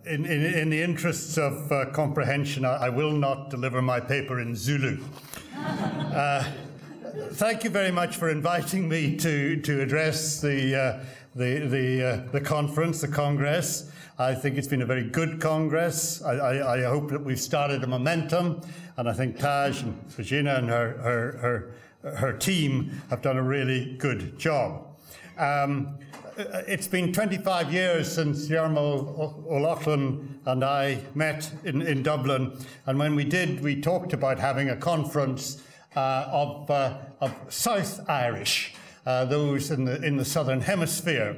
In the interests of comprehension, I will not deliver my paper in Zulu. Thank you very much for inviting me to address the conference, the Congress. I think it's been a very good Congress. I hope that we've started a momentum, and I think Taj and Regina and her team have done a really good job. It's been 25 years since Jarmo O'Loughlin and I met in Dublin, and when we did, we talked about having a conference of South Irish, those in the Southern Hemisphere.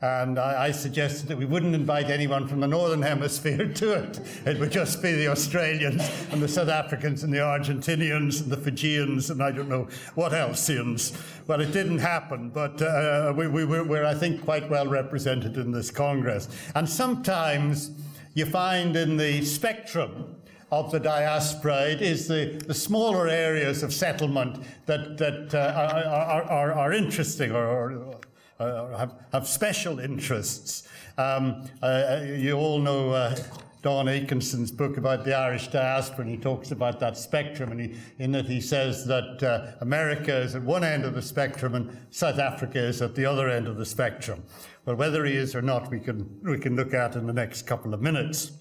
And I suggested that we wouldn't invite anyone from the Northern Hemisphere to it. It would just be the Australians and the South Africans and the Argentinians and the Fijians and I don't know what elseans. Well, it didn't happen, but we're, I think, quite well represented in this Congress. And sometimes you find in the spectrum of the diaspora, it is the smaller areas of settlement that are interesting or have special interests. You all know Don Atkinson's book about the Irish diaspora, and he talks about that spectrum, and in that he says that America is at one end of the spectrum and South Africa is at the other end of the spectrum. Well, whether he is or not, we can look at in the next couple of minutes.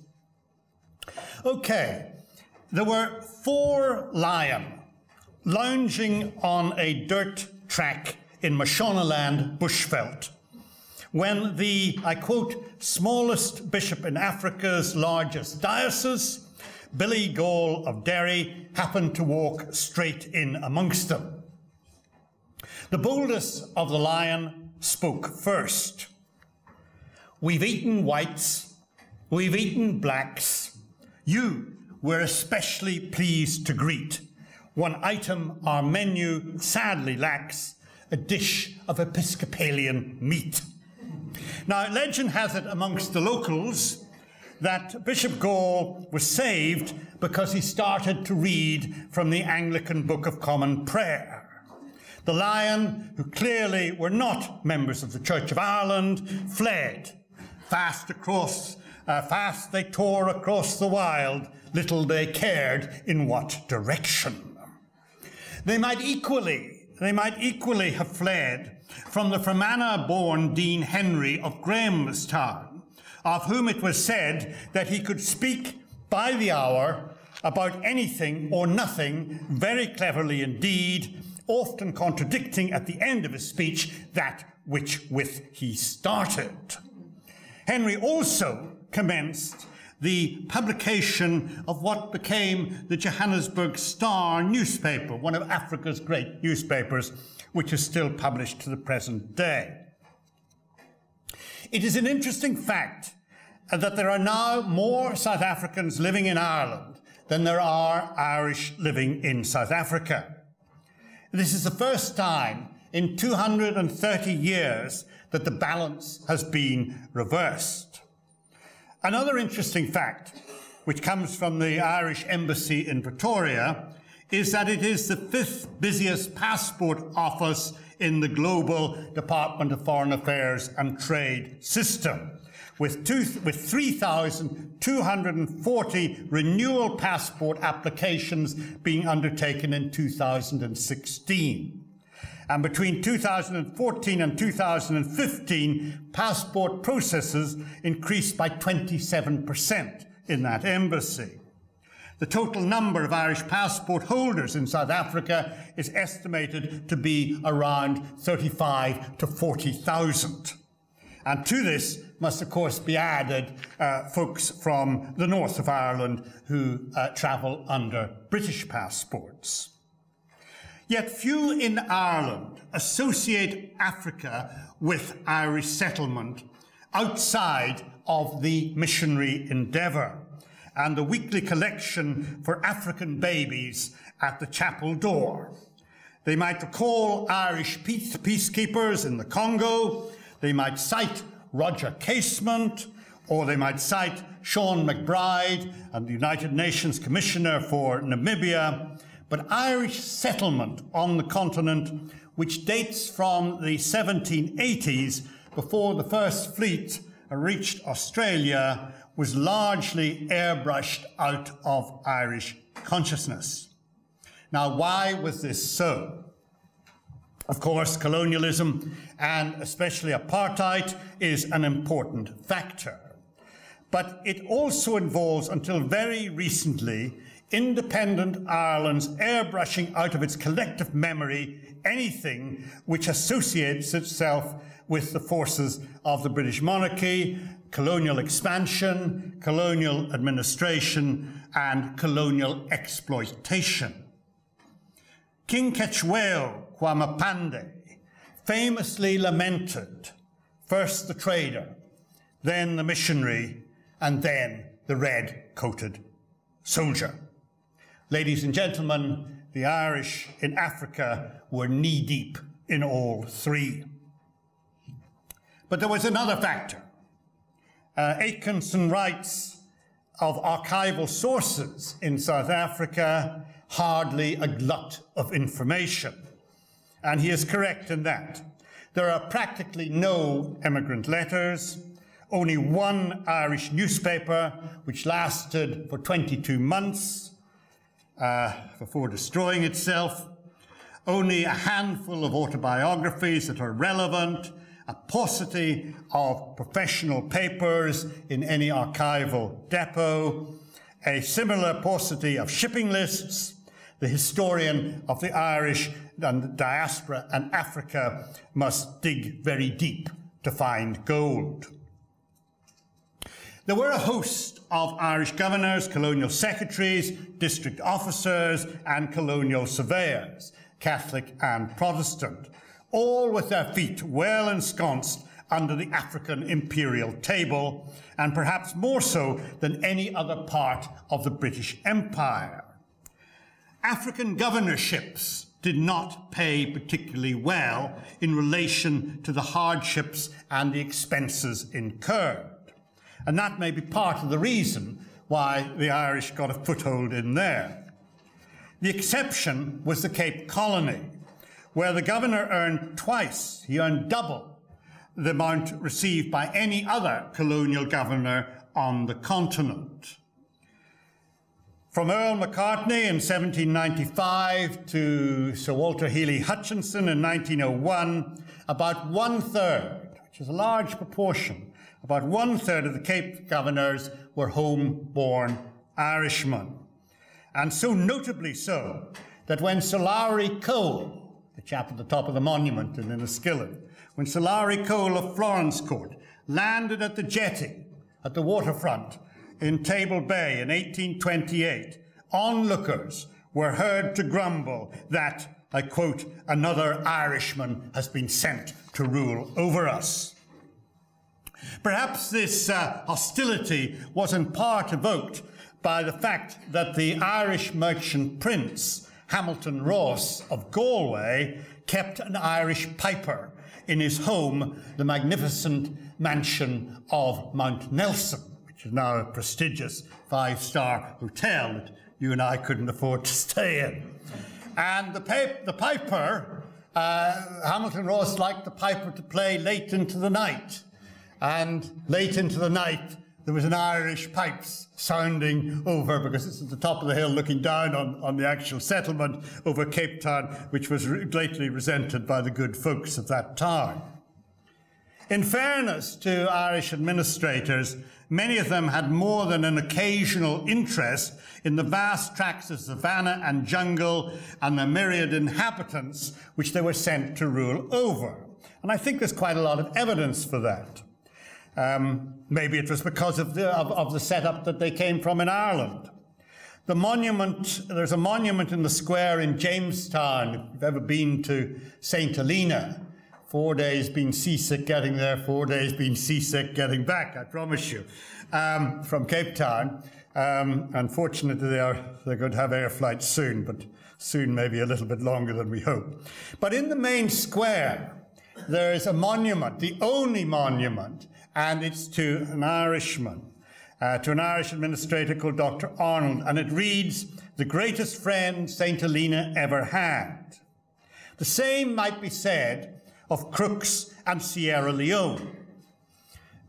Okay, there were 4 lion lounging on a dirt track in Mashonaland bushveld, when the, I quote, smallest bishop in Africa's largest diocese, Billy Gall of Derry, happened to walk straight in amongst them. The boldest of the lion spoke first. "We've eaten whites, we've eaten blacks. You we're especially pleased to greet. One item our menu sadly lacks, a dish of Episcopalian meat." Now, legend has it amongst the locals that Bishop Gall was saved because he started to read from the Anglican Book of Common Prayer. The lion, who clearly were not members of the Church of Ireland, fled. Fast they tore across the wild, little they cared in what direction. They might equally have fled from the Fermanagh-born Dean Henry of Grahamstown, of whom it was said that he could speak by the hour about anything or nothing very cleverly indeed, often contradicting at the end of his speech that which with he started. Henry also commenced the publication of what became the Johannesburg Star newspaper, one of Africa's great newspapers, which is still published to the present day. It is an interesting fact that there are now more South Africans living in Ireland than there are Irish living in South Africa. This is the first time in 230 years that the balance has been reversed. Another interesting fact, which comes from the Irish Embassy in Pretoria, is that it is the 5th busiest passport office in the global Department of Foreign Affairs and Trade system, with 3,240 renewal passport applications being undertaken in 2016. And between 2014 and 2015, passport processes increased by 27% in that embassy. The total number of Irish passport holders in South Africa is estimated to be around 35 to 40,000. And to this must, of course, be added folks from the north of Ireland who travel under British passports. Yet few in Ireland associate Africa with Irish settlement outside of the missionary endeavour and the weekly collection for African babies at the chapel door. They might recall Irish peacekeepers in the Congo, they might cite Roger Casement, or they might cite Sean McBride and the United Nations Commissioner for Namibia. But Irish settlement on the continent, which dates from the 1780s, before the first fleet reached Australia was largely airbrushed out of Irish consciousness. Now, why was this so? Of course, colonialism, and especially apartheid, is an important factor. But it also involves, until very recently, independent Ireland's airbrushing out of its collective memory anything which associates itself with the forces of the British monarchy, colonial expansion, colonial administration, and colonial exploitation. King Ketchwell Kwamapande famously lamented first the trader, then the missionary, and then the red-coated soldier. Ladies and gentlemen, the Irish in Africa were knee-deep in all three. But there was another factor. Atkinson writes of archival sources in South Africa, hardly a glut of information. And he is correct in that. There are practically no emigrant letters, only one Irish newspaper, which lasted for 22 months before destroying itself, only a handful of autobiographies that are relevant, a paucity of professional papers in any archival depot, a similar paucity of shipping lists. The historian of the Irish and the diaspora and Africa must dig very deep to find gold. There were a host of Irish governors, colonial secretaries, district officers, and colonial surveyors, Catholic and Protestant, all with their feet well ensconced under the African imperial table, and perhaps more so than any other part of the British Empire. African governorships did not pay particularly well in relation to the hardships and the expenses incurred. And that may be part of the reason why the Irish got a foothold in there. The exception was the Cape Colony, where the governor earned twice, he earned double the amount received by any other colonial governor on the continent. From Earl Macartney in 1795 to Sir Walter Healy Hutchinson in 1901, about one-third, which is a large proportion, about one-third of the Cape governors were home-born Irishmen. And so notably so, that when Sir Lowry Cole, the chap at the top of the monument in Enniskillen, when Sir Lowry Cole of Florence Court landed at the jetty at the waterfront in Table Bay in 1828, onlookers were heard to grumble that, I quote, another Irishman has been sent to rule over us. Perhaps this hostility was in part evoked by the fact that the Irish merchant prince, Hamilton Ross of Galway, kept an Irish piper in his home, the magnificent mansion of Mount Nelson, which is now a prestigious five-star hotel that you and I couldn't afford to stay in. And the piper, Hamilton Ross liked the piper to play late into the night. And late into the night, there was an Irish pipes sounding over, because it's at the top of the hill looking down on the actual settlement over Cape Town, which was greatly resented by the good folks of that town. In fairness to Irish administrators, many of them had more than an occasional interest in the vast tracts of savanna and jungle and the myriad inhabitants which they were sent to rule over. And I think there's quite a lot of evidence for that. Maybe it was because of the setup that they came from in Ireland. The monument, there's a monument in the square in Jamestown, if you've ever been to St. Helena. 4 days being seasick getting there, 4 days being seasick getting back, I promise you, from Cape Town. Unfortunately, they're going to have air flights soon, but soon maybe a little bit longer than we hope. But in the main square, there is a monument, the only monument, and it's to an Irishman, to an Irish administrator called Dr. Arnold, and it reads, "The greatest friend St. Helena ever had." The same might be said of Crooks and Sierra Leone.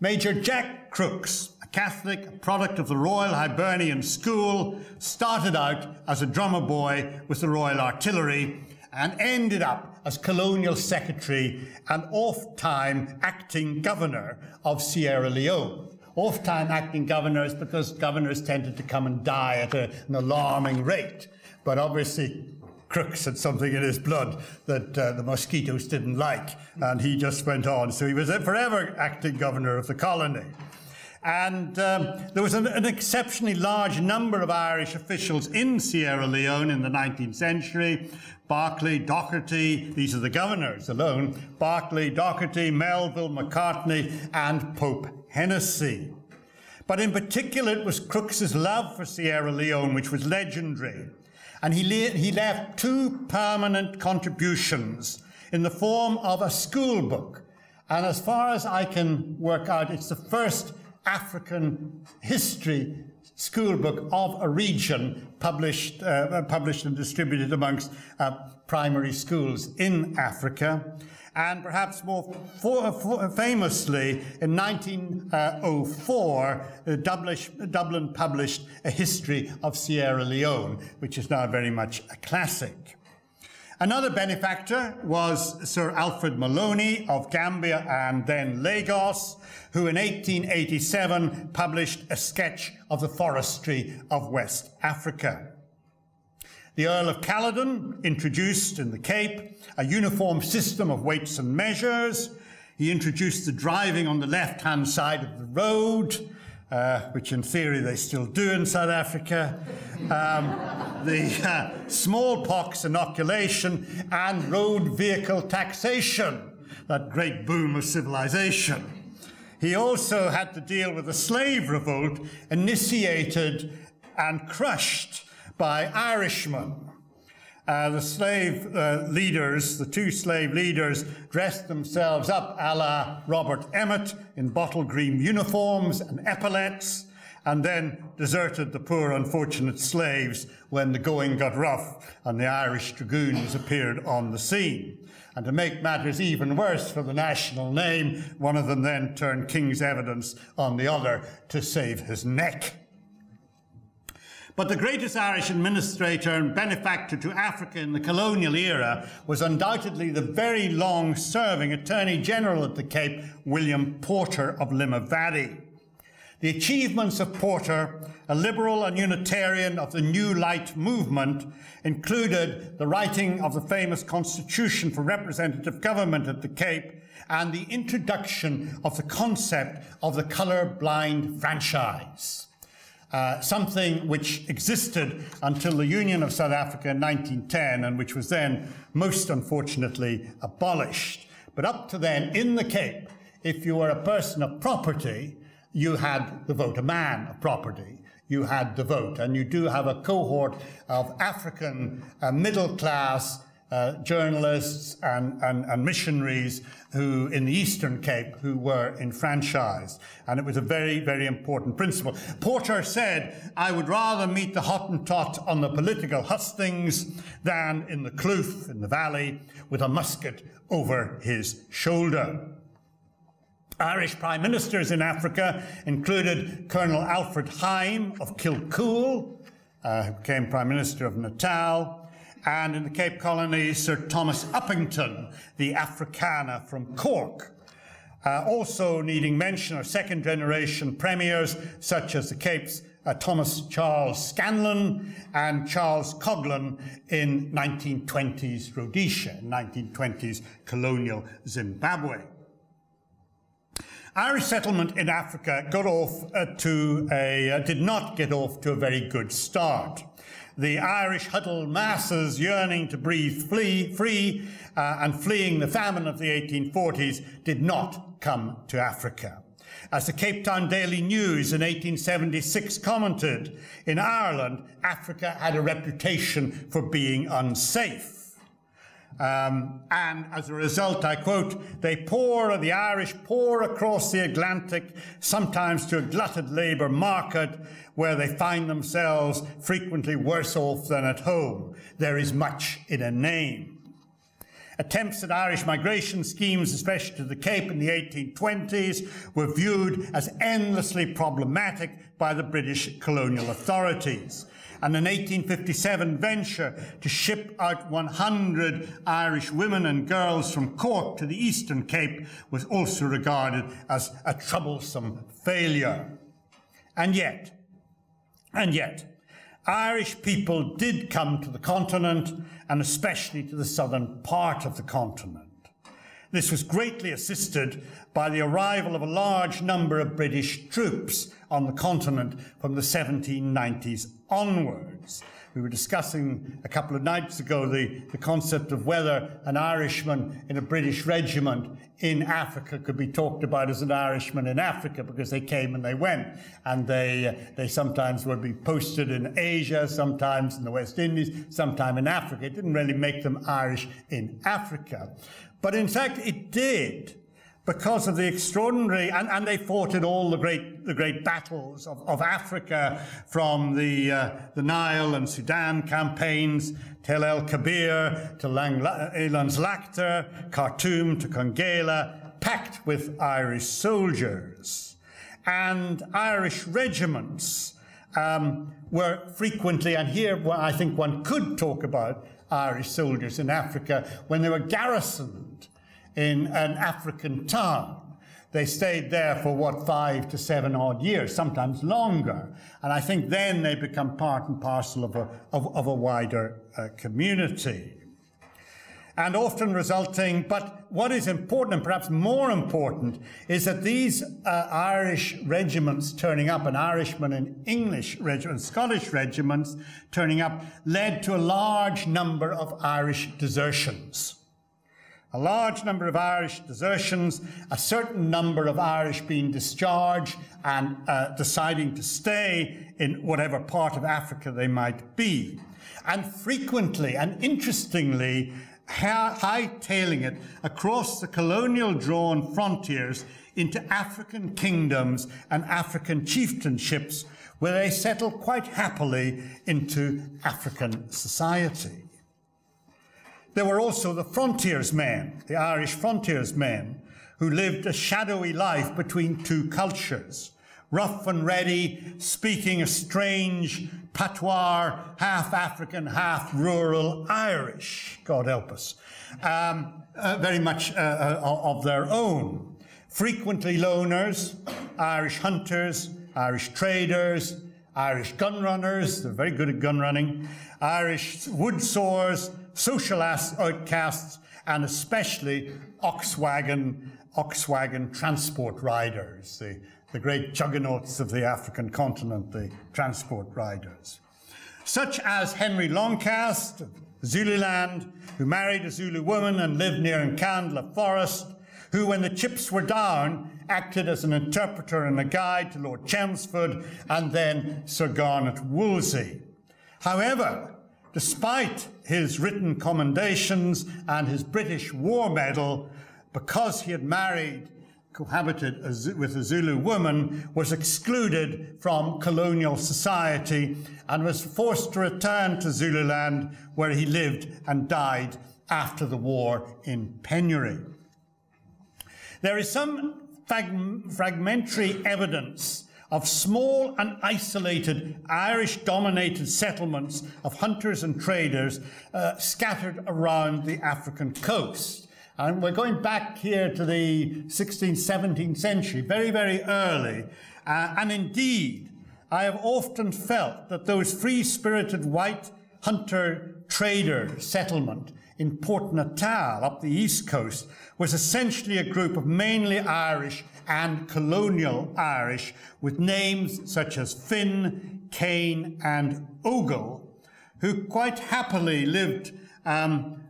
Major Jack Crooks, a Catholic, a product of the Royal Hibernian School, started out as a drummer boy with the Royal Artillery and ended up as colonial secretary and oft-time acting governor of Sierra Leone. Oft-time acting governors because governors tended to come and die at an alarming rate. But obviously, Crooks had something in his blood that the mosquitoes didn't like, and he just went on. So he was forever acting governor of the colony. And there was an exceptionally large number of Irish officials in Sierra Leone in the 19th century. Berkeley, Doherty, these are the governors alone, Berkeley, Doherty, Melville, McCartney, and Pope Hennessy. But in particular, it was Crooks's love for Sierra Leone, which was legendary. And he left 2 permanent contributions in the form of a school book. And as far as I can work out, it's the first African history school book of a region published and distributed amongst primary schools in Africa. And perhaps more famously, in 1904, Dublin published a history of Sierra Leone, which is now very much a classic. Another benefactor was Sir Alfred Maloney of Gambia and then Lagos, who in 1887 published a sketch of the forestry of West Africa. The Earl of Caledon introduced in the Cape a uniform system of weights and measures. He introduced the driving on the left-hand side of the road, which in theory they still do in South Africa, the smallpox inoculation and road vehicle taxation, that great boom of civilization. He also had to deal with the slave revolt initiated and crushed by Irishmen. The slave leaders, the 2 slave leaders, dressed themselves up a la Robert Emmet in bottle green uniforms and epaulets, and then deserted the poor unfortunate slaves when the going got rough and the Irish dragoons appeared on the scene. And to make matters even worse for the national name, one of them then turned king's evidence on the other to save his neck. But the greatest Irish administrator and benefactor to Africa in the colonial era was undoubtedly the very long-serving Attorney General at the Cape, William Porter of Limavady. The achievements of Porter, a liberal and Unitarian of the New Light movement, included the writing of the famous Constitution for Representative Government at the Cape and the introduction of the concept of the colour-blind franchise. Something which existed until the Union of South Africa in 1910 and which was then most unfortunately abolished. But up to then, in the Cape, if you were a person of property, you had the vote. A man of property, you had the vote. And you do have a cohort of African middle-class journalists and missionaries who, in the Eastern Cape, who were enfranchised. And it was a very, very important principle. Porter said, "I would rather meet the Hottentot on the political hustings than in the kloof in the valley with a musket over his shoulder." Irish prime ministers in Africa included Colonel Alfred Hyme of Kilcoole, who became Prime Minister of Natal, and in the Cape Colony, Sir Thomas Uppington, the Afrikaner from Cork. Also needing mention are second-generation premiers, such as the Cape's Thomas Charles Scanlon and Charles Coghlan in 1920s Rhodesia, 1920s colonial Zimbabwe. Irish settlement in Africa did not get off to a very good start. The Irish huddled masses yearning to breathe free and fleeing the famine of the 1840s did not come to Africa. As the Cape Town Daily News in 1876 commented, in Ireland, Africa had a reputation for being unsafe. And as a result, I quote, the Irish pour across the Atlantic, sometimes to a glutted labour market, where they find themselves frequently worse off than at home. There is much in a name. Attempts at Irish migration schemes, especially to the Cape in the 1820s, were viewed as endlessly problematic by the British colonial authorities. And an 1857 venture to ship out 100 Irish women and girls from Cork to the Eastern Cape was also regarded as a troublesome failure. And yet, Irish people did come to the continent, and especially to the southern part of the continent. This was greatly assisted by the arrival of a large number of British troops on the continent from the 1790s onwards. We were discussing a couple of nights ago the concept of whether an Irishman in a British regiment in Africa could be talked about as an Irishman in Africa, because they came and they went, and they sometimes would be posted in Asia, sometimes in the West Indies, sometime in Africa. It didn't really make them Irish in Africa. But in fact, it did, because of the extraordinary, and they fought in all the great battles of Africa, from the Nile and Sudan campaigns, Tel El Kabir, to Eland's Lacter, Khartoum to Congela, packed with Irish soldiers. And Irish regiments were frequently, and here I think one could talk about Irish soldiers in Africa, when they were garrisoned in an African town. They stayed there for, what, 5 to 7 odd years, sometimes longer. And I think then they become part and parcel of a wider community. And often resulting, but what is important, and perhaps more important, is that these Irish regiments turning up, and Irishmen in English regiments, Scottish regiments turning up, led to a large number of Irish desertions. A large number of Irish desertions, a certain number of Irish being discharged and deciding to stay in whatever part of Africa they might be. And frequently, and interestingly, hightailing it across the colonial-drawn frontiers into African kingdoms and African chieftainships, where they settle quite happily into African society. There were also the frontiersmen, the Irish frontiersmen, who lived a shadowy life between two cultures, rough and ready, speaking a strange patois, half African, half rural Irish, God help us, very much of their own. Frequently loners, Irish hunters, Irish traders, Irish gun runners, they're very good at gun running, Irish wood sawers, social outcasts, and especially ox wagon transport riders, the great juggernauts of the African continent, the transport riders. Such as Henry Longcast of Zululand, who married a Zulu woman and lived near Nkandla Forest, who, when the chips were down, acted as an interpreter and a guide to Lord Chelmsford and then Sir Garnet Wolsey. However, despite his written commendations and his British War Medal, because he had cohabited with a Zulu woman, was excluded from colonial society and was forced to return to Zululand, where he lived and died after the war in penury. There is some fragmentary evidence of small and isolated Irish-dominated settlements of hunters and traders scattered around the African coast. And we're going back here to the 16th, 17th century, very, very early. And indeed, I have often felt that those free-spirited white hunter-trader settlement in Port Natal up the east coast was essentially a group of mainly Irish and colonial Irish with names such as Finn, Cain and Ogle, who quite happily lived on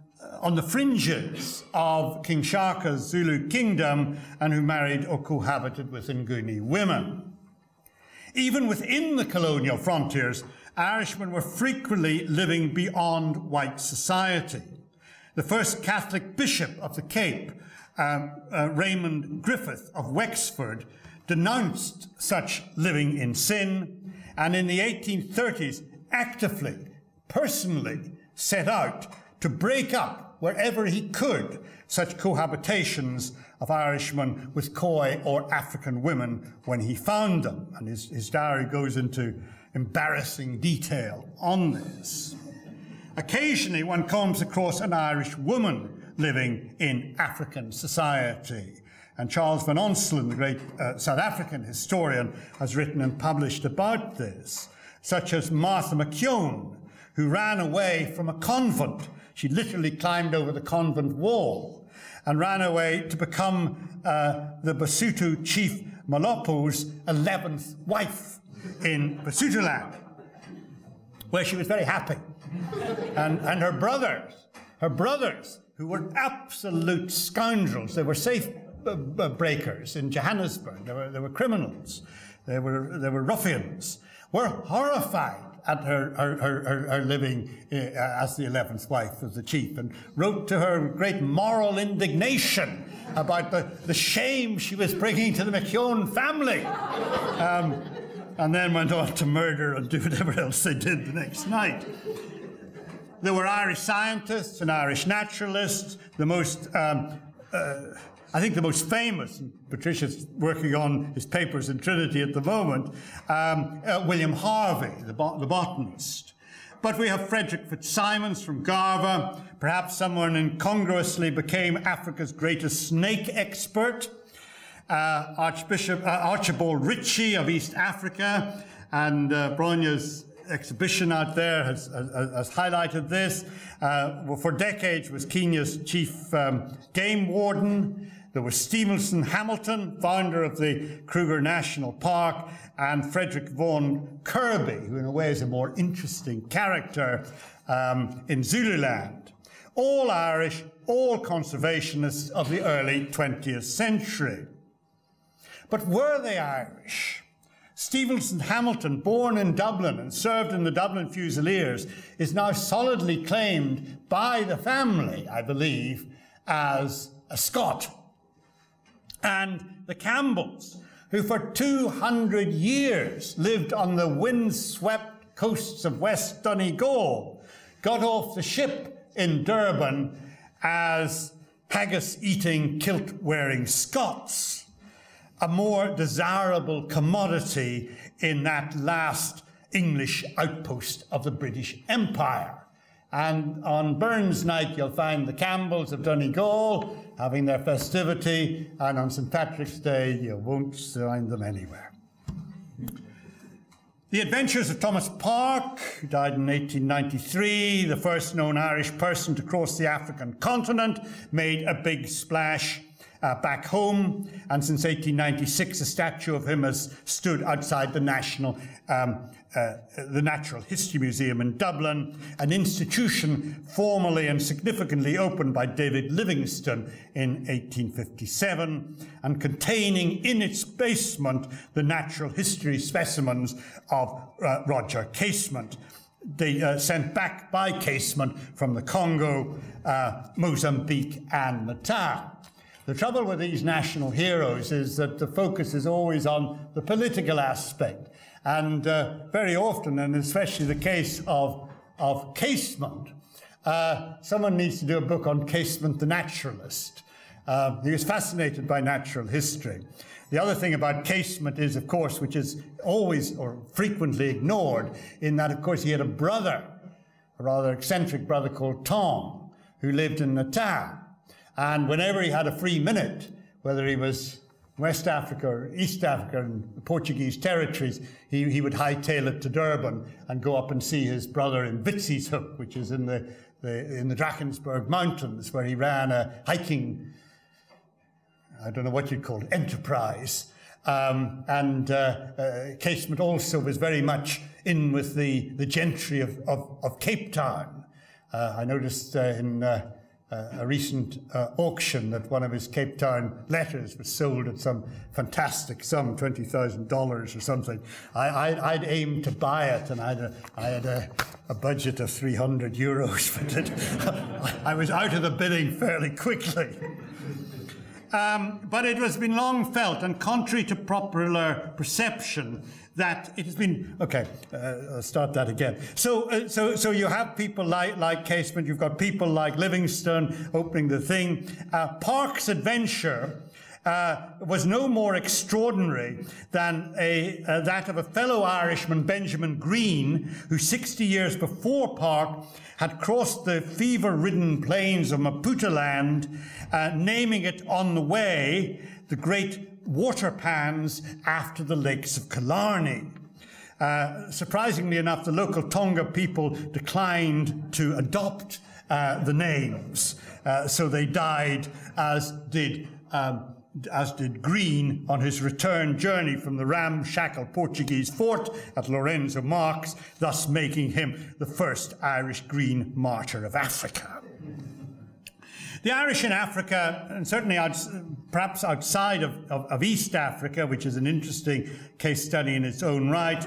the fringes of King Shaka's Zulu kingdom and who married or cohabited with Nguni women. Even within the colonial frontiers, Irishmen were frequently living beyond white society. The first Catholic bishop of the Cape, Raymond Griffith of Wexford, denounced such living in sin, and in the 1830s actively, personally set out to break up wherever he could, such cohabitations of Irishmen with Khoi or African women when he found them. And his diary goes into embarrassing detail on this. Occasionally one comes across an Irish woman living in African society. And Charles van Onselen, the great South African historian, has written and published about this, such as Martha McKeown, who ran away from a convent. She literally climbed over the convent wall and ran away to become the Basotho chief Malopo's 11th wife in Basotholand, where she was very happy. And her brothers, who were absolute scoundrels, they were safe breakers in Johannesburg, they were criminals, they were ruffians, were horrified at her living as the 11th wife of the chief, and wrote to her with great moral indignation about the shame she was bringing to the McKeown family, and then went on to murder and do whatever else they did the next night. There were Irish scientists and Irish naturalists. The most, I think the most famous, and Patricia's working on his papers in Trinity at the moment, William Harvey, the botanist. But we have Frederick Fitzsimons from Garva, perhaps someone incongruously became Africa's greatest snake expert, Archibald Ritchie of East Africa, and Bronya's exhibition out there has highlighted this. For decades was Kenya's chief game warden. There was Stevenson Hamilton, founder of the Kruger National Park, and Frederick Vaughan Kirby, who in a way is a more interesting character in Zululand. All Irish, all conservationists of the early 20th century. But were they Irish? Stevenson Hamilton, born in Dublin and served in the Dublin Fusiliers, is now solidly claimed by the family, I believe, as a Scot. And the Campbells, who for 200 years lived on the windswept coasts of West Donegal, got off the ship in Durban as haggis-eating, kilt-wearing Scots, a more desirable commodity in that last English outpost of the British Empire. And on Burns Night, you'll find the Campbells of Donegal having their festivity, and on St. Patrick's Day, you won't find them anywhere. The Adventures of Thomas Park, who died in 1893, the first known Irish person to cross the African continent, made a big splash back home, and since 1896 a statue of him has stood outside the Natural History Museum in Dublin, an institution formally and significantly opened by David Livingstone in 1857, and containing in its basement the natural history specimens of Roger Casement, sent back by Casement from the Congo, Mozambique and Natal. The trouble with these national heroes is that the focus is always on the political aspect. And very often, and especially the case of Casement, someone needs to do a book on Casement the naturalist. He was fascinated by natural history. The other thing about Casement is, of course, which is always or frequently ignored, in that, of course, he had a brother, a rather eccentric brother called Tom, who lived in Natal. And whenever he had a free minute, whether he was West Africa or East Africa and the Portuguese territories, he would hightail it to Durban and go up and see his brother in Vitsy's Hook, which is in the Drakensberg Mountains, where he ran a hiking, I don't know what you'd call it, enterprise. Casement also was very much in with the gentry of Cape Town. I noticed in a recent auction that one of his Cape Town letters was sold at some fantastic sum, $20,000 or something. I'd aimed to buy it, and I had a budget of €300, but I was out of the bidding fairly quickly. but it has been long felt, and contrary to popular perception, that it has been, okay, I'll start that again. So you have people like Casement, you've got people like Livingstone opening the thing. Park's adventure was no more extraordinary than that of a fellow Irishman, Benjamin Green, who 60 years before Park had crossed the fever-ridden plains of Maputaland, naming it on the way the great water pans after the lakes of Killarney. Surprisingly enough, the local Tonga people declined to adopt the names, so they died, as did Green on his return journey from the ramshackle Portuguese fort at Lorenzo Marques, thus making him the first Irish green martyr of Africa. The Irish in Africa, and certainly perhaps outside of East Africa, which is an interesting case study in its own right,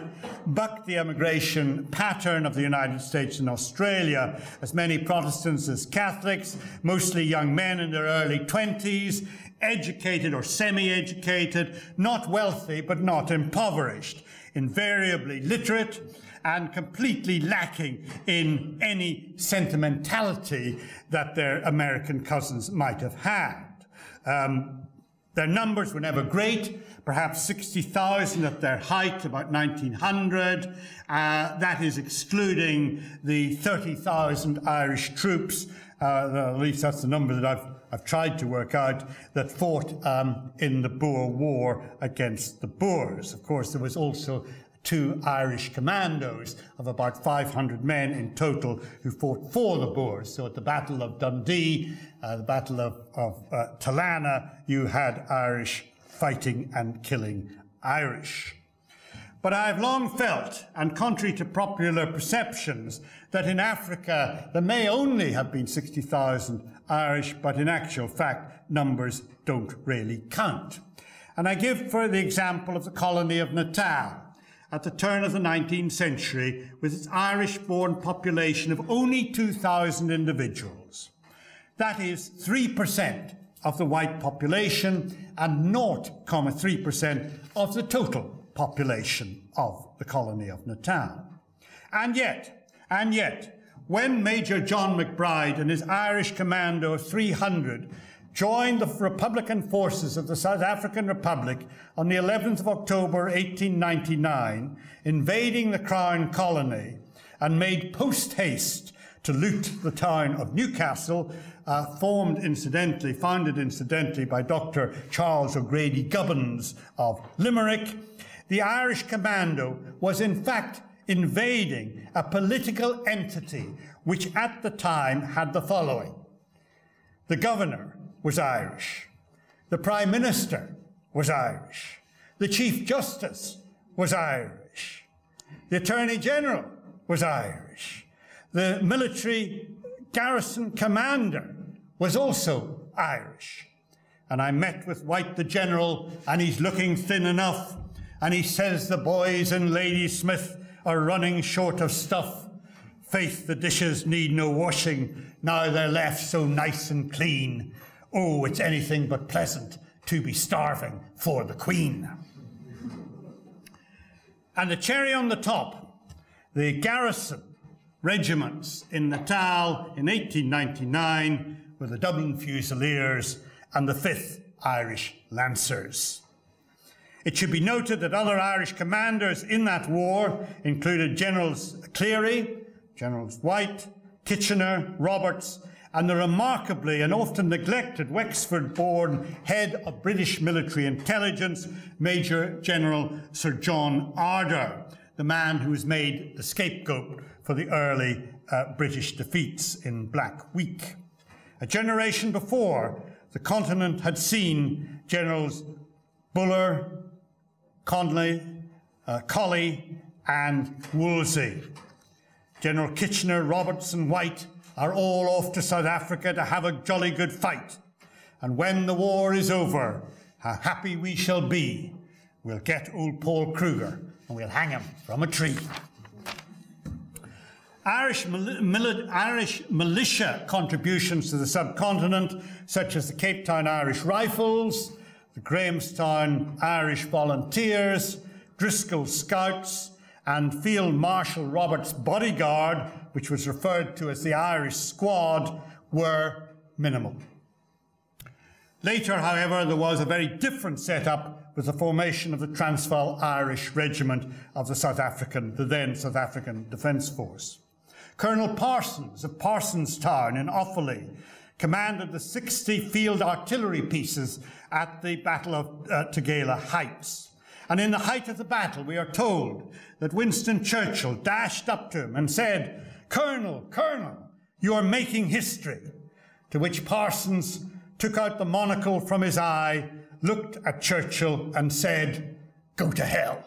bucked the emigration pattern of the United States and Australia, as many Protestants as Catholics, mostly young men in their early 20s, educated or semi-educated, not wealthy but not impoverished, invariably literate, and completely lacking in any sentimentality that their American cousins might have had. Their numbers were never great, perhaps 60,000 at their height, about 1900. That is excluding the 30,000 Irish troops, at least that's the number that I've tried to work out, that fought in the Boer War against the Boers. Of course, there was also 2 Irish commandos of about 500 men in total who fought for the Boers. So at the Battle of Dundee, the Battle of Talana, you had Irish fighting and killing Irish. But I have long felt, and contrary to popular perceptions, that in Africa there may only have been 60,000 Irish, but in actual fact numbers don't really count. And I give for the example of the colony of Natal, at the turn of the 19th century, with its Irish-born population of only 2,000 individuals. That is 3% of the white population and 0.3% of the total population of the colony of Natal. And yet, when Major John McBride and his Irish commando of 300 joined the Republican forces of the South African Republic on the 11th of October 1899, invading the Crown colony, and made post-haste to loot the town of Newcastle, founded incidentally by Dr. Charles O'Grady Gubbins of Limerick, the Irish commando was in fact invading a political entity which at the time had the following: the governor was Irish, the Prime Minister was Irish, the Chief Justice was Irish, the Attorney General was Irish, the military garrison commander was also Irish. And I met with White the General, and he's looking thin enough, and he says the boys in Ladysmith are running short of stuff. Faith, the dishes need no washing, now they're left so nice and clean. Oh, it's anything but pleasant to be starving for the Queen. And the cherry on the top, the garrison regiments in Natal in 1899 were the Dublin Fusiliers and the 5th Irish Lancers. It should be noted that other Irish commanders in that war included Generals Cleary, Generals White, Kitchener, Roberts, and the remarkably and often neglected Wexford-born head of British military intelligence, Major General Sir John Ardor, the man who was made the scapegoat for the early British defeats in Black Week. A generation before, the continent had seen Generals Buller, Connolly, Colley, and Wolsey. General Kitchener, Roberts, and White are all off to South Africa to have a jolly good fight. And when the war is over, how happy we shall be. We'll get old Paul Kruger and we'll hang him from a tree. Irish militia contributions to the subcontinent, such as the Cape Town Irish Rifles, the Grahamstown Irish Volunteers, Driscoll Scouts, and Field Marshal Robert's bodyguard, which was referred to as the Irish Squad, were minimal. Later, however, there was a very different setup with the formation of the Transvaal Irish Regiment of the then South African Defence Force. Colonel Parsons of Parsonstown in Offaly commanded the 60 field artillery pieces at the Battle of Tugela Heights. And in the height of the battle, we are told that Winston Churchill dashed up to him and said, "Colonel, Colonel, you are making history." To which Parsons took out the monocle from his eye, looked at Churchill and said, "Go to hell."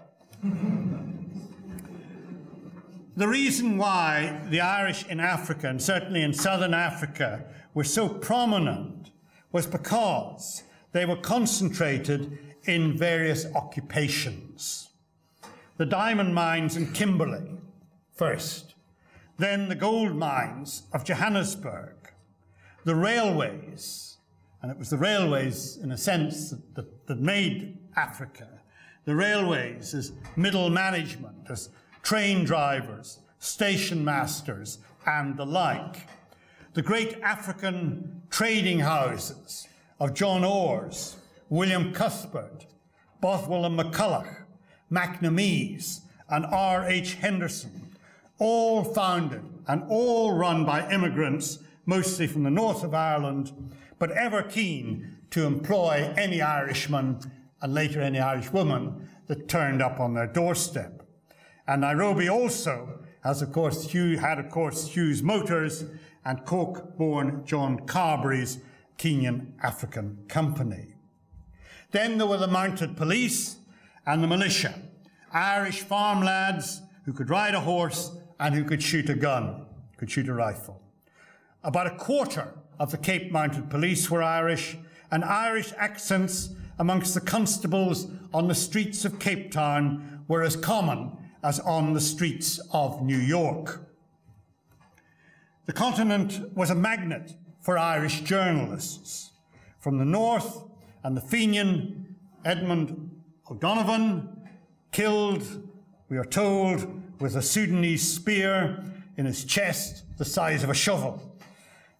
The reason why the Irish in Africa, and certainly in southern Africa, were so prominent was because they were concentrated in various occupations. The diamond mines in Kimberley first, then the gold mines of Johannesburg, the railways, and it was the railways in a sense that made Africa. The railways as middle management, as train drivers, station masters, and the like. The great African trading houses of John Orrs, William Cuthbert, Bothwell and McCulloch, McNamee's, and R.H. Henderson, all founded and all run by immigrants, mostly from the north of Ireland, but ever keen to employ any Irishman, and later any Irishwoman, that turned up on their doorstep. And Nairobi also had, of course, Hughes Motors and Cork-born John Carberry's Kenyan African Company. Then there were the mounted police and the militia, Irish farm lads who could ride a horse and who could shoot a gun, could shoot a rifle. About a quarter of the Cape Mounted Police were Irish, and Irish accents amongst the constables on the streets of Cape Town were as common as on the streets of New York. The continent was a magnet for Irish journalists. From the north, and the Fenian Edmund O'Donovan, killed, we are told, with a Sudanese spear in his chest the size of a shovel,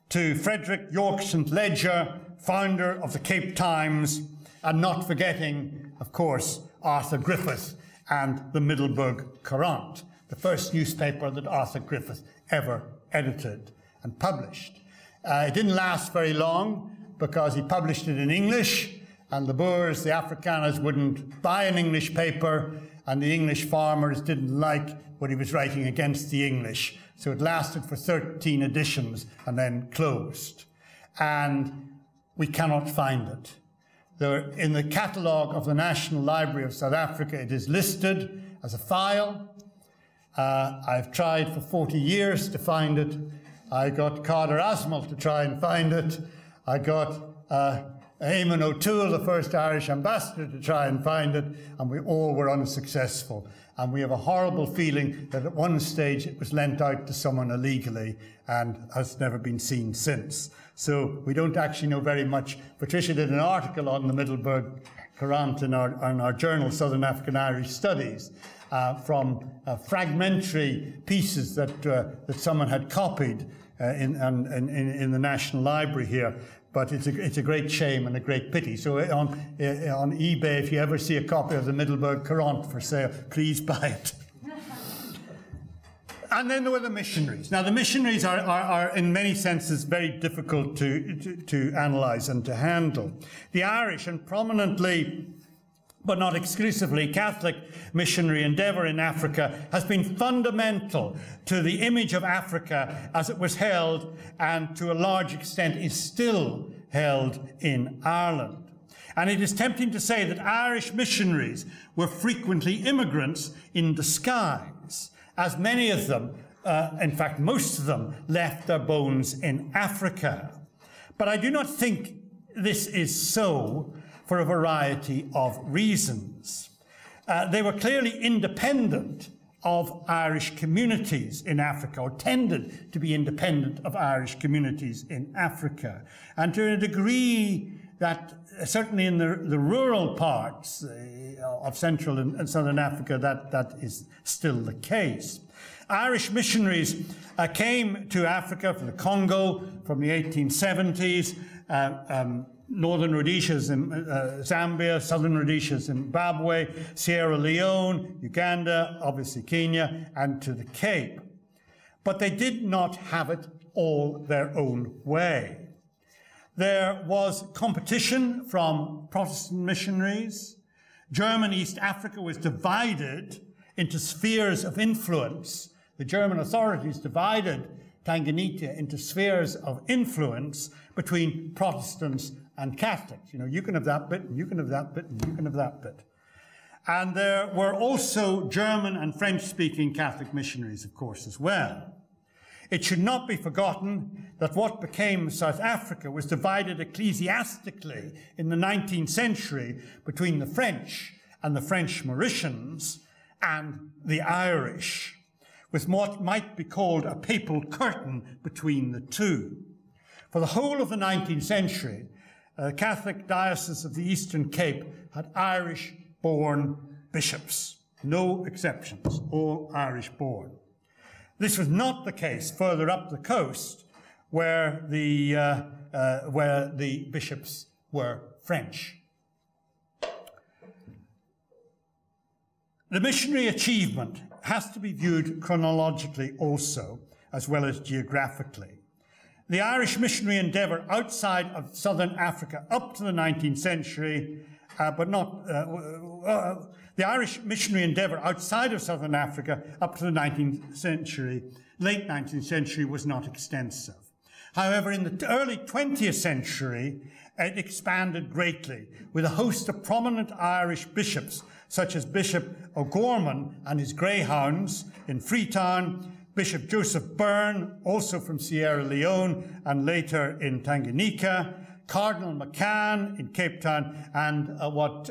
to Frederick York St. Ledger, founder of the Cape Times, and not forgetting, of course, Arthur Griffith and the Middelburg Courant, the first newspaper that Arthur Griffith ever edited and published. It didn't last very long because he published it in English, and the Boers, the Afrikaners, wouldn't buy an English paper, and the English farmers didn't like what he was writing against the English. So it lasted for 13 editions and then closed. And we cannot find it. In the catalogue of the National Library of South Africa, it is listed as a file. I've tried for 40 years to find it. I got Carter Asmal to try and find it. I got Eamon O'Toole, the first Irish ambassador, to try and find it, and we all were unsuccessful. And we have a horrible feeling that at one stage it was lent out to someone illegally and has never been seen since. So we don't actually know very much. Patricia did an article on the Middelburg Courant in our journal, Southern African Irish Studies, from fragmentary pieces that someone had copied in the National Library here. But it's a great shame and a great pity. So on eBay, if you ever see a copy of the Middelburg Courant for sale, please buy it. And then there were the missionaries. Now, the missionaries are in many senses very difficult to analyse and to handle. The Irish, and prominently, but not exclusively, Catholic missionary endeavour in Africa has been fundamental to the image of Africa as it was held, and to a large extent is still held, in Ireland. And it is tempting to say that Irish missionaries were frequently immigrants in disguise, as many of them, in fact most of them, left their bones in Africa. But I do not think this is so for a variety of reasons. They were clearly independent of Irish communities in Africa, or tended to be independent of Irish communities in Africa. And to a degree that, certainly in the rural parts of Central and Southern Africa, that is still the case. Irish missionaries came to Africa from the Congo from the 1870s, Northern Rhodesia, Zambia, Southern Rhodesia, Zimbabwe, Sierra Leone, Uganda, obviously Kenya, and to the Cape. But they did not have it all their own way. There was competition from Protestant missionaries. German East Africa was divided into spheres of influence. The German authorities divided Tanganyika into spheres of influence between Protestants and Catholics. You know, you can have that bit, and you can have that bit, and you can have that bit. And there were also German and French-speaking Catholic missionaries, of course, as well. It should not be forgotten that what became South Africa was divided ecclesiastically in the 19th century between the French and the French Mauritians and the Irish, with what might be called a papal curtain between the two. For the whole of the 19th century, the Catholic Diocese of the Eastern Cape had Irish-born bishops. No exceptions, all Irish-born. This was not the case further up the coast, where the bishops were French. The missionary achievement has to be viewed chronologically also, as well as geographically. The Irish missionary endeavour outside of southern Africa up to the 19th century, the Irish missionary endeavour outside of southern Africa up to the 19th century, late 19th century, was not extensive. However, in the early 20th century, it expanded greatly, with a host of prominent Irish bishops, such as Bishop O'Gorman and his greyhounds in Freetown, Bishop Joseph Byrne, also from Sierra Leone and later in Tanganyika, Cardinal McCann in Cape Town, and what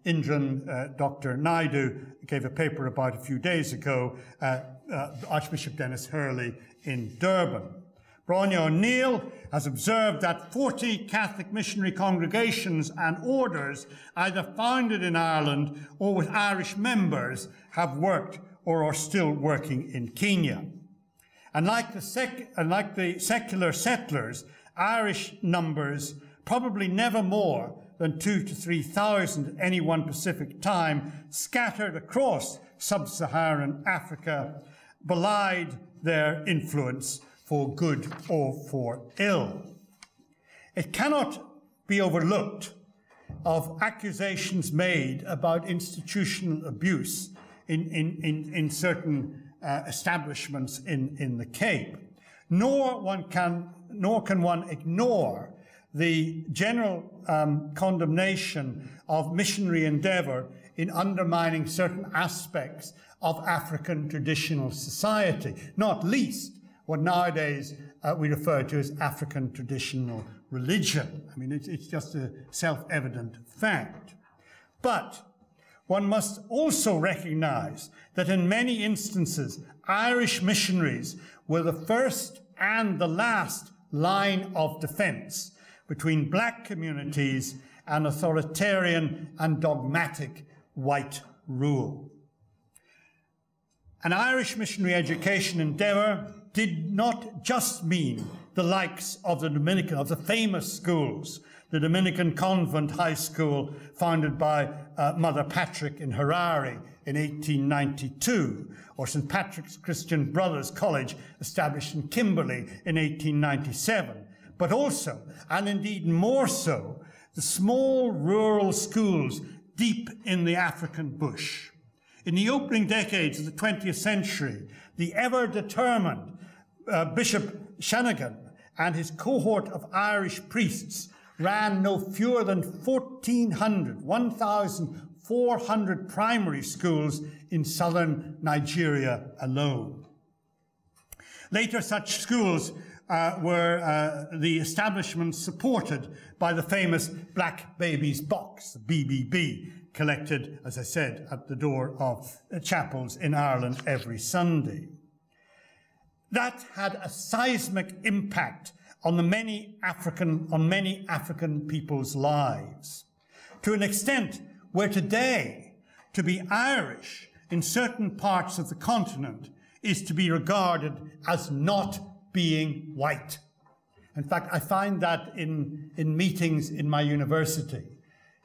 Indran Dr. Naidu gave a paper about a few days ago, Archbishop Dennis Hurley in Durban. Bronagh O'Neill has observed that 40 Catholic missionary congregations and orders, either founded in Ireland or with Irish members, have worked or are still working in Kenya. And like the secular settlers, Irish numbers, probably never more than 2,000 to 3,000 at any one Pacific time, scattered across sub-Saharan Africa, belied their influence for good or for ill. It cannot be overlooked of accusations made about institutional abuse in certain establishments in the Cape, nor can one ignore the general condemnation of missionary endeavour in undermining certain aspects of African traditional society, not least what nowadays we refer to as African traditional religion. I mean, it's just a self-evident fact. But one must also recognize that in many instances, Irish missionaries were the first and the last line of defense between black communities and authoritarian and dogmatic white rule. An Irish missionary education endeavour did not just mean the likes of the famous schools, the Dominican Convent High School founded by Mother Patrick in Harare in 1892, or St. Patrick's Christian Brothers College established in Kimberley in 1897, but also, and indeed more so, the small rural schools deep in the African bush. In the opening decades of the 20th century, the ever-determined Bishop Shanagan and his cohort of Irish priests ran no fewer than 1,400 primary schools in southern Nigeria alone. Later, such schools were the establishments supported by the famous Black Babies Box, the BBB, collected, as I said, at the door of chapels in Ireland every Sunday. That had a seismic impact on many African people's lives, to an extent where today to be Irish in certain parts of the continent is to be regarded as not being white. In fact, I find that in meetings in my university.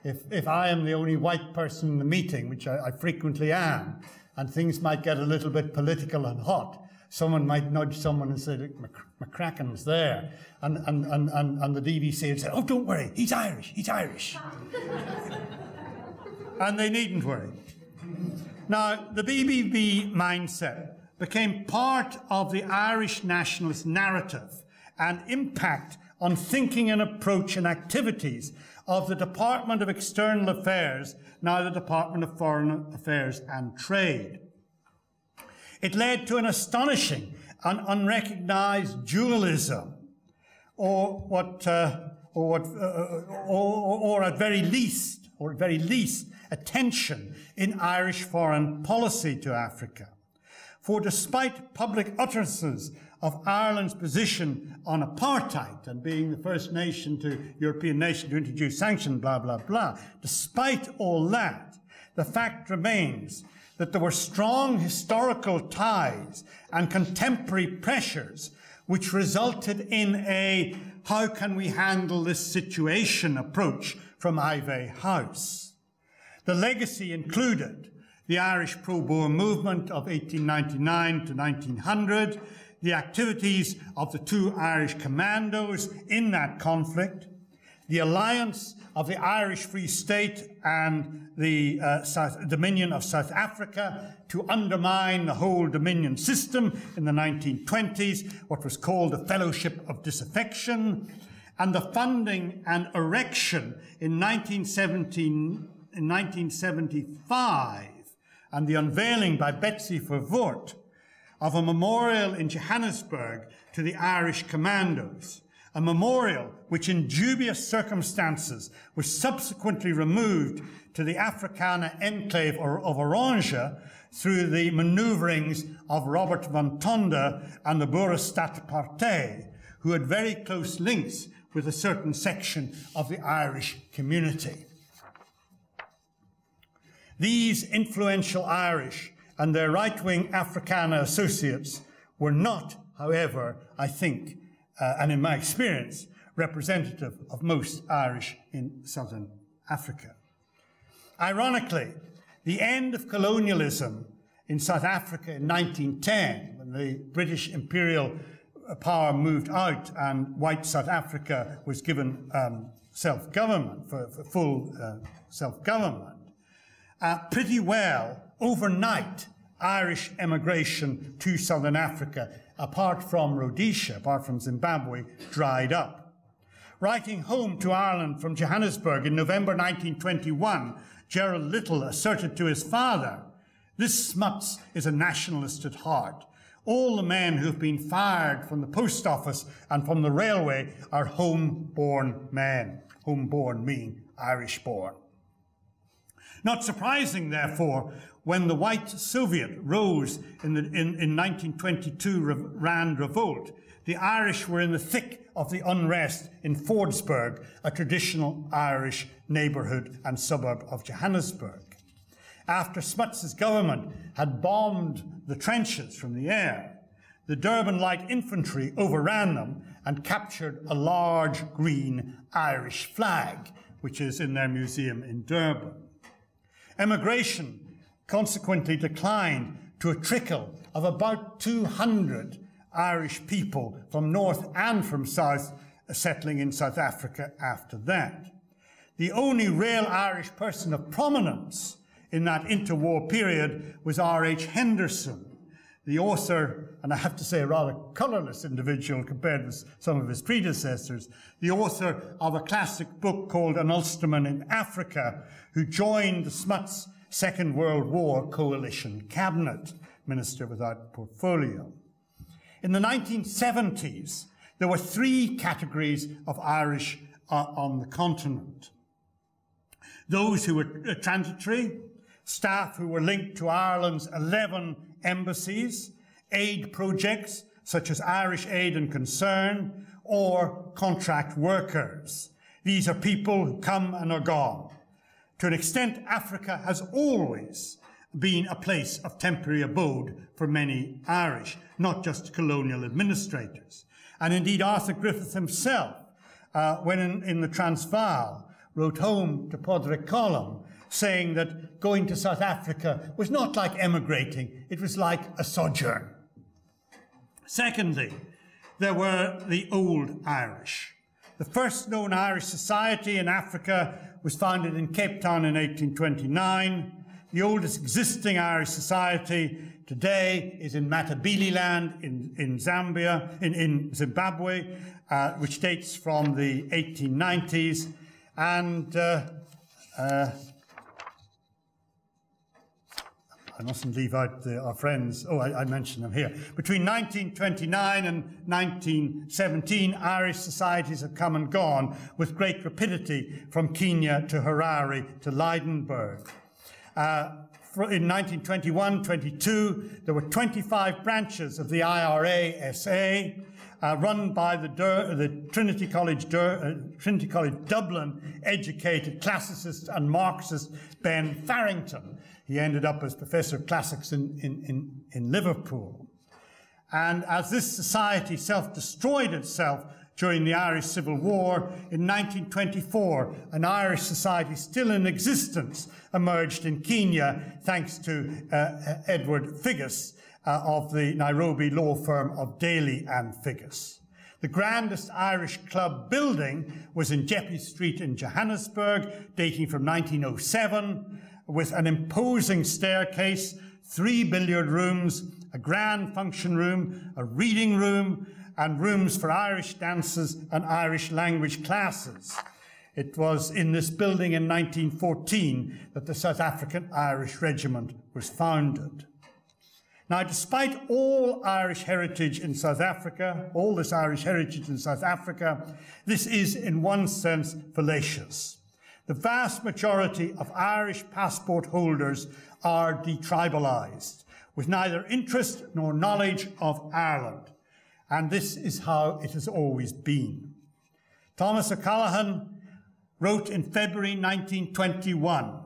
If I am the only white person in the meeting, which I frequently am, and things might get a little bit political and hot, someone might nudge someone and say, look, McCracken's there. And the DVC would say, oh, don't worry, he's Irish, he's Irish. And they needn't worry. Now, the BBB mindset became part of the Irish nationalist narrative and impact on thinking and approach and activities of the Department of External Affairs, now the Department of Foreign Affairs and Trade. It led to an astonishing and unrecognized dualism, or at very least, a tension in Irish foreign policy to Africa. For despite public utterances of Ireland's position on apartheid and being the first European nation to introduce sanctions, blah, blah, blah, despite all that, the fact remains that there were strong historical ties and contemporary pressures which resulted in a how can we handle this situation approach from Ive House. The legacy included the Irish pro-Boer movement of 1899 to 1900, the activities of the two Irish commandos in that conflict, the alliance of the Irish Free State and the Dominion of South Africa to undermine the whole Dominion system in the 1920s, what was called the Fellowship of Disaffection, and the funding and erection in 1975 and the unveiling by Betsy Verwoerd of a memorial in Johannesburg to the Irish commandos, a memorial which in dubious circumstances was subsequently removed to the Afrikaner enclave of Oranje through the manoeuvrings of Robert van Tonde and the Boerenstadtpartij, who had very close links with a certain section of the Irish community. These influential Irish and their right-wing Afrikaner associates were not, however, I think, and in my experience, representative of most Irish in southern Africa. Ironically, the end of colonialism in South Africa in 1910, when the British imperial power moved out and white South Africa was given self-government, for full self-government, pretty well, overnight, Irish emigration to southern Africa, apart from Rhodesia, apart from Zimbabwe, dried up. Writing home to Ireland from Johannesburg in November 1921, Gerald Little asserted to his father, "This Smuts is a nationalist at heart. All the men who've been fired from the post office and from the railway are home-born men." Home-born meaning Irish-born. Not surprising, therefore, when the White Soviet rose in 1922 Rand Revolt, the Irish were in the thick of the unrest in Fordsburg, a traditional Irish neighbourhood and suburb of Johannesburg. After Smuts's government had bombed the trenches from the air, the Durban Light Infantry overran them and captured a large green Irish flag, which is in their museum in Durban. Emigration consequently declined to a trickle of about 200 Irish people from north and from south settling in South Africa after that. The only real Irish person of prominence in that interwar period was R.H. Henderson, the author, and I have to say a rather colourless individual compared with some of his predecessors, the author of a classic book called An Ulsterman in Africa, who joined the Smuts Second World War coalition cabinet, minister without portfolio. In the 1970s, there were three categories of Irish on the continent. those who were transitory, staff who were linked to Ireland's 11 embassies, aid projects such as Irish Aid and Concern, or contract workers. These are people who come and are gone. To an extent, Africa has always been a place of temporary abode for many Irish, not just colonial administrators. And indeed, Arthur Griffith himself, when in the Transvaal, wrote home to Padraig Colum, saying that going to South Africa was not like emigrating, it was like a sojourn. Secondly, there were the Old Irish. The first known Irish society in Africa was founded in Cape Town in 1829. The oldest existing Irish society today is in Matabeleland in Zambia, in Zimbabwe, which dates from the 1890s. And I mustn't leave out our friends. Oh, I mentioned them here. Between 1929 and 1917, Irish societies have come and gone with great rapidity from Kenya to Harare to Leidenburg. In 1921-22, there were 25 branches of the IRA-SA run by the Trinity College Dublin educated classicist and Marxist Ben Farrington. He ended up as Professor of Classics in Liverpool. And as this society self-destroyed itself during the Irish Civil War, in 1924, an Irish society still in existence emerged in Kenya, thanks to Edward Figgis of the Nairobi law firm of Daly and Figgis. The grandest Irish club building was in Jeppe Street in Johannesburg, dating from 1907, with an imposing staircase, 3 billiard rooms, a grand function room, a reading room, and rooms for Irish dances and Irish language classes. It was in this building in 1914 that the South African Irish Regiment was founded. Now, despite all Irish heritage in South Africa, all this Irish heritage in South Africa, this is in one sense fallacious. The vast majority of Irish passport holders are detribalized, with neither interest nor knowledge of Ireland. And this is how it has always been. Thomas O'Callaghan wrote in February 1921,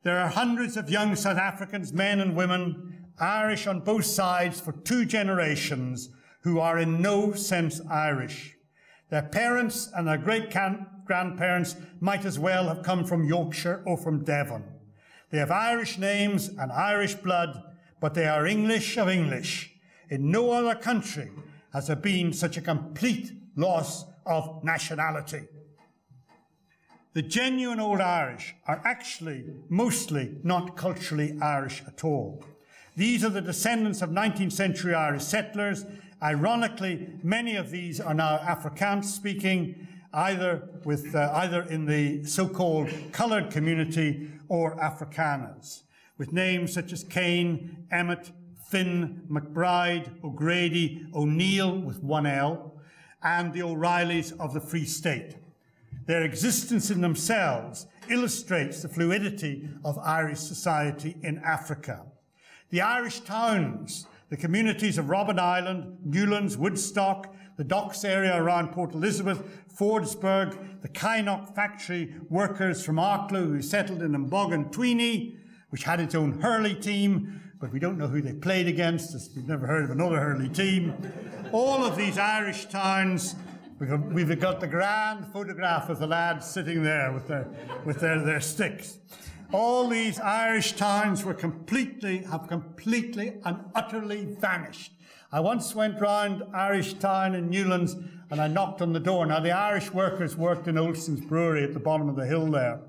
"There are hundreds of young South Africans, men and women, Irish on both sides for 2 generations, who are in no sense Irish. Their parents and their great-grandparents might as well have come from Yorkshire or from Devon. They have Irish names and Irish blood, but they are English of English. In no other country has there been such a complete loss of nationality." The genuine Old Irish are actually mostly not culturally Irish at all. These are the descendants of 19th century Irish settlers. Ironically, many of these are now Afrikaans speaking, either in the so-called coloured community or Afrikaners, with names such as Kane, Emmett, Finn, McBride, O'Grady, O'Neill with 1 L, and the O'Reillys of the Free State. Their existence in themselves illustrates the fluidity of Irish society in Africa. The Irish towns, the communities of Robben Island, Newlands, Woodstock, the docks area around Port Elizabeth, Fordsburg, the Kynoch factory workers from Arklow who settled in Mbog Tweeny, which had its own hurley team, but we don't know who they played against, as we've never heard of another hurley team. All of these Irish towns, we've got the grand photograph of the lads sitting there with their sticks. All these Irish towns have completely and utterly vanished. I once went round Irish Town in Newlands and I knocked on the door. Now, the Irish workers worked in Olson's Brewery at the bottom of the hill there.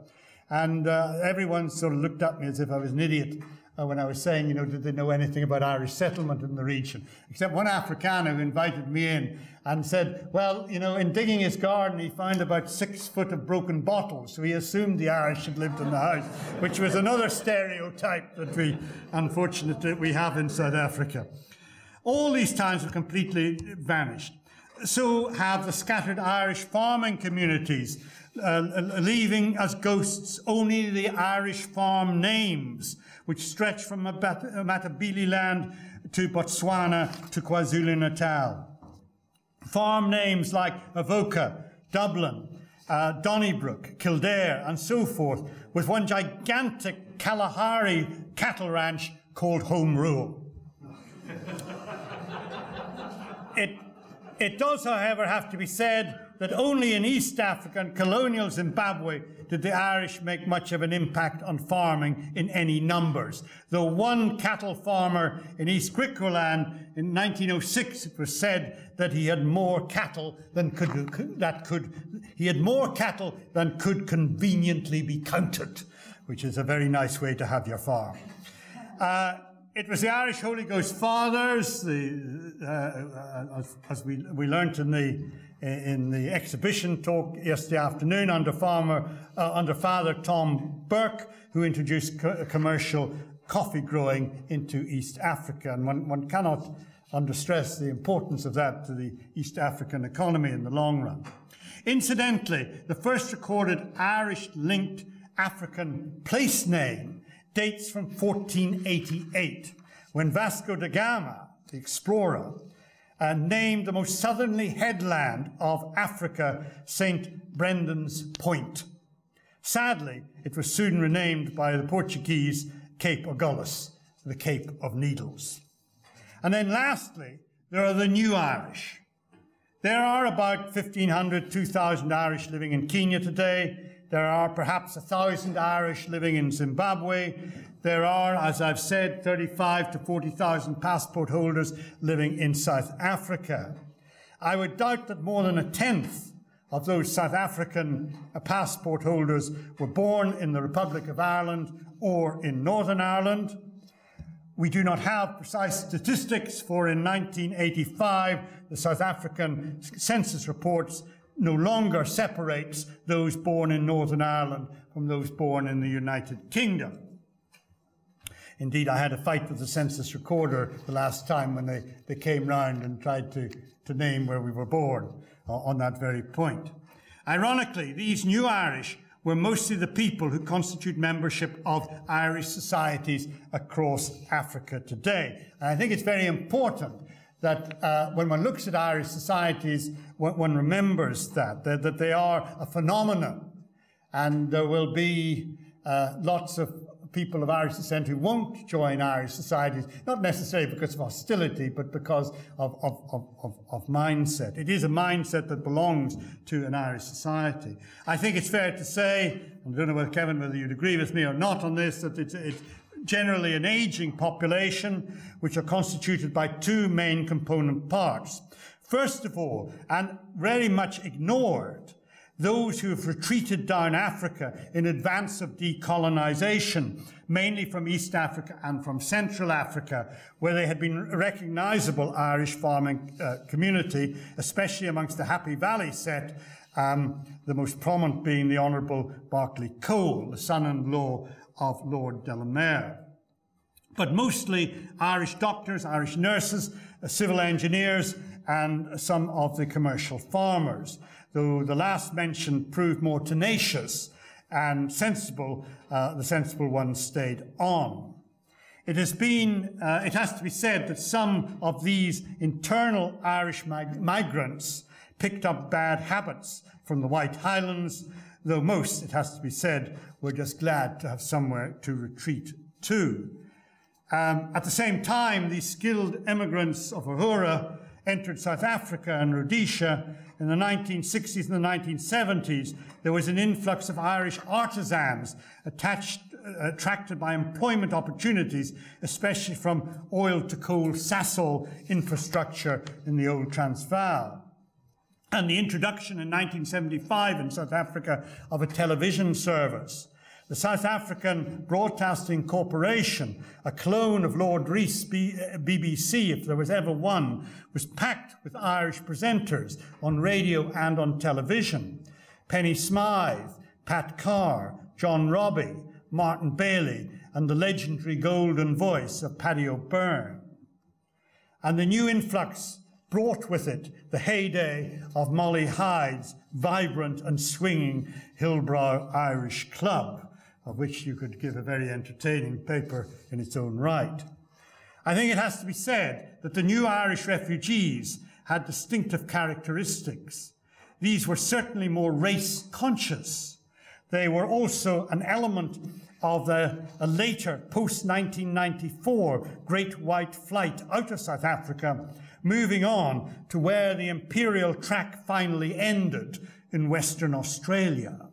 And everyone sort of looked at me as if I was an idiot when I was saying, did they know anything about Irish settlement in the region? Except one Afrikaner who invited me in and said, well, in digging his garden, he found about 6 foot of broken bottles, so he assumed the Irish had lived in the house, which was another stereotype that unfortunately, we have in South Africa. All these towns have completely vanished. So have the scattered Irish farming communities leaving as ghosts only the Irish farm names, which stretch from Matabeleland to Botswana to KwaZulu-Natal. Farm names like Avoca, Dublin, Donnybrook, Kildare, and so forth, with one gigantic Kalahari cattle ranch called Home Rule. It does, however, have to be said that only in East Africa and colonial Zimbabwe did the Irish make much of an impact on farming in any numbers. Though one cattle farmer in East Griqualand in 1906, it was said that he had more cattle than could conveniently be counted, which is a very nice way to have your farm. It was the Irish Holy Ghost Fathers, as we learnt in the exhibition talk yesterday afternoon, under Father Tom Burke, who introduced commercial coffee growing into East Africa. And one cannot understress the importance of that to the East African economy in the long run. Incidentally, the first recorded Irish-linked African place name dates from 1488, when Vasco da Gama, the explorer, named the most southerly headland of Africa St. Brendan's Point. Sadly, it was soon renamed by the Portuguese Cape Agulhas, the Cape of Needles. And then lastly, there are the new Irish. There are about 1,500, 2,000 Irish living in Kenya today. There are perhaps 1,000 Irish living in Zimbabwe. There are, as I've said, 35 to 40,000 passport holders living in South Africa. I would doubt that more than a tenth of those South African passport holders were born in the Republic of Ireland or in Northern Ireland. We do not have precise statistics for in 1985, the South African census reports no longer separates those born in Northern Ireland from those born in the United Kingdom. Indeed, I had a fight with the census recorder the last time when they came round and tried to name where we were born on that very point. Ironically, these new Irish were mostly the people who constitute membership of Irish societies across Africa today. And I think it's very important that when one looks at Irish societies, one remembers that they are a phenomenon, and there will be lots of people of Irish descent who won't join Irish societies, not necessarily because of hostility, but because of mindset. It is a mindset that belongs to an Irish society. I think it's fair to say, and I don't know whether, Kevin, whether you'd agree with me or not on this, that it's generally an aging population, which are constituted by two main component parts. First of all, and very much ignored, those who have retreated down Africa in advance of decolonization, mainly from East Africa and from Central Africa, where they had been a recognizable Irish farming community, especially amongst the Happy Valley set, the most prominent being the Honourable Berkeley Cole, the son-in-law of Lord Delamere. But mostly Irish doctors, Irish nurses, civil engineers, and some of the commercial farmers, though the last mentioned proved more tenacious and sensible. The sensible ones stayed on. It has to be said that some of these internal Irish migrants picked up bad habits from the White Highlands, though most, it has to be said, were just glad to have somewhere to retreat to. At the same time, these skilled immigrants of Uhura entered South Africa and Rhodesia. In the 1960s and the 1970s, there was an influx of Irish artisans attracted by employment opportunities, especially from oil to coal Sasol infrastructure in the old Transvaal. And the introduction in 1975 in South Africa of a television service. The South African Broadcasting Corporation, a clone of Lord Rees BBC, if there was ever one, was packed with Irish presenters on radio and on television. Penny Smythe, Pat Carr, John Robbie, Martin Bailey, and the legendary golden voice of Paddy O'Byrne. And the new influx brought with it the heyday of Molly Hyde's vibrant and swinging Hillbrow Irish Club, of which you could give a very entertaining paper in its own right. I think it has to be said that the new Irish refugees had distinctive characteristics. These were certainly more race-conscious. They were also an element of a later, post-1994, Great White Flight out of South Africa, moving on to where the imperial track finally ended in Western Australia.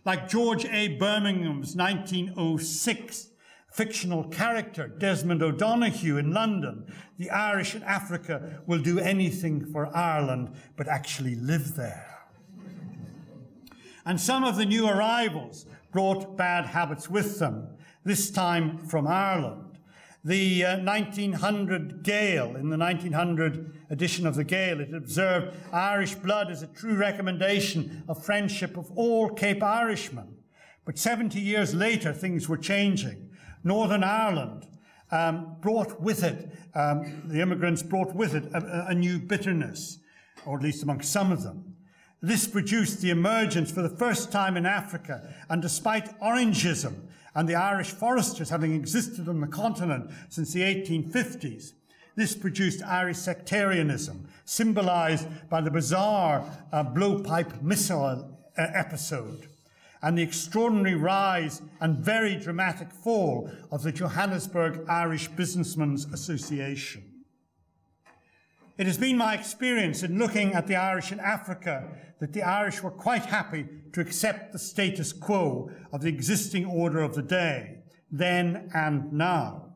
Like George A. Birmingham's 1906 fictional character, Desmond O'Donoghue in London, the Irish in Africa will do anything for Ireland but actually live there. And some of the new arrivals brought bad habits with them, this time from Ireland. The 1900 Gale, in the 1900 edition of the Gale, it observed Irish blood is a true recommendation of friendship of all Cape Irishmen. But 70 years later, things were changing. Northern Ireland brought with it, the immigrants brought with it a new bitterness, or at least among some of them. This produced the emergence for the first time in Africa, and despite Orangism and the Irish foresters having existed on the continent since the 1850s, this produced Irish sectarianism, symbolized by the bizarre blowpipe missile episode, and the extraordinary rise and very dramatic fall of the Johannesburg Irish Businessmen's Association. It has been my experience in looking at the Irish in Africa that the Irish were quite happy to accept the status quo of the existing order of the day, then and now.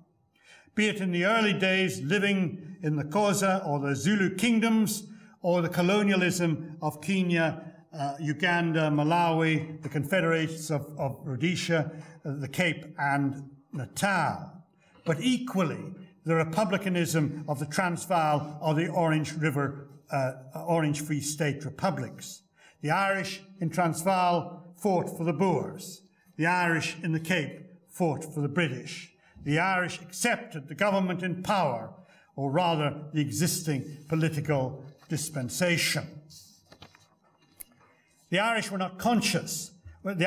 Be it in the early days living in the Xhosa or the Zulu kingdoms, or the colonialism of Kenya, Uganda, Malawi, the Confederates of Rhodesia, the Cape and Natal. But equally, the republicanism of the Transvaal or the Orange Free State republics. The Irish in Transvaal fought for the Boers. The Irish in the Cape fought for the British. The Irish accepted the government in power, or rather the existing political dispensation. The Irish were not conspicuous, in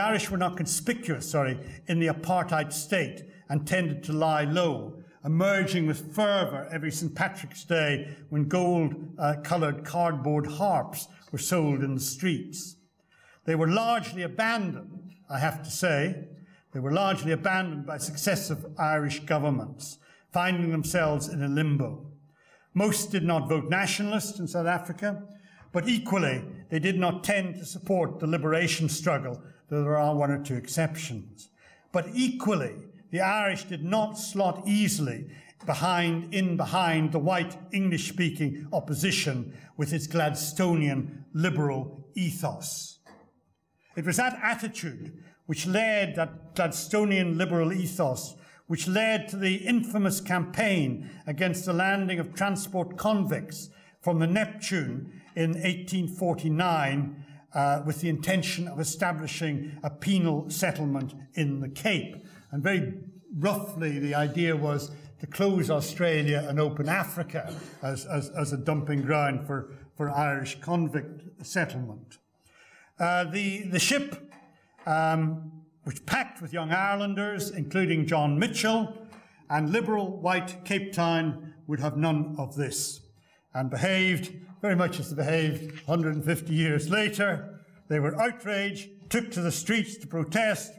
the apartheid state and tended to lie low, emerging with fervour every St. Patrick's Day when gold-coloured cardboard harps were sold in the streets. They were largely abandoned, I have to say. They were largely abandoned by successive Irish governments, finding themselves in a limbo. Most did not vote nationalist in South Africa, but equally, they did not tend to support the liberation struggle, though there are one or two exceptions. But equally, the Irish did not slot easily behind the white English-speaking opposition with its Gladstonian liberal ethos. It was that attitude which led, that Gladstonian liberal ethos, which led to the infamous campaign against the landing of transport convicts from the Neptune in 1849 with the intention of establishing a penal settlement in the Cape. And very roughly, the idea was to close Australia and open Africa as a dumping ground for Irish convict settlement. The ship, which packed with young Irelanders, including John Mitchell, and liberal white Cape Town, would have none of this, and behaved very much as they behaved 150 years later. They were outraged, took to the streets to protest,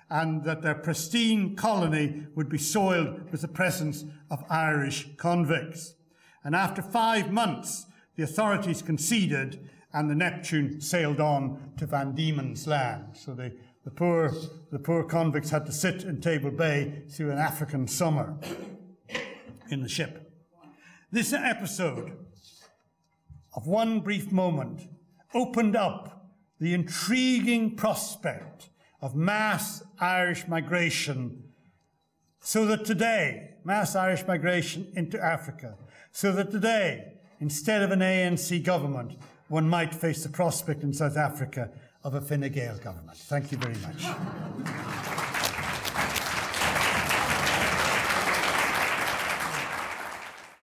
and that their pristine colony would be soiled with the presence of Irish convicts. And after 5 months, the authorities conceded, and the Neptune sailed on to Van Diemen's Land. So the poor convicts had to sit in Table Bay through an African summer in the ship. This episode of one brief moment opened up the intriguing prospect of mass Irish migration, so that today, mass Irish migration into Africa, so that today, instead of an ANC government, one might face the prospect in South Africa of a Fine Gael government. Thank you very much.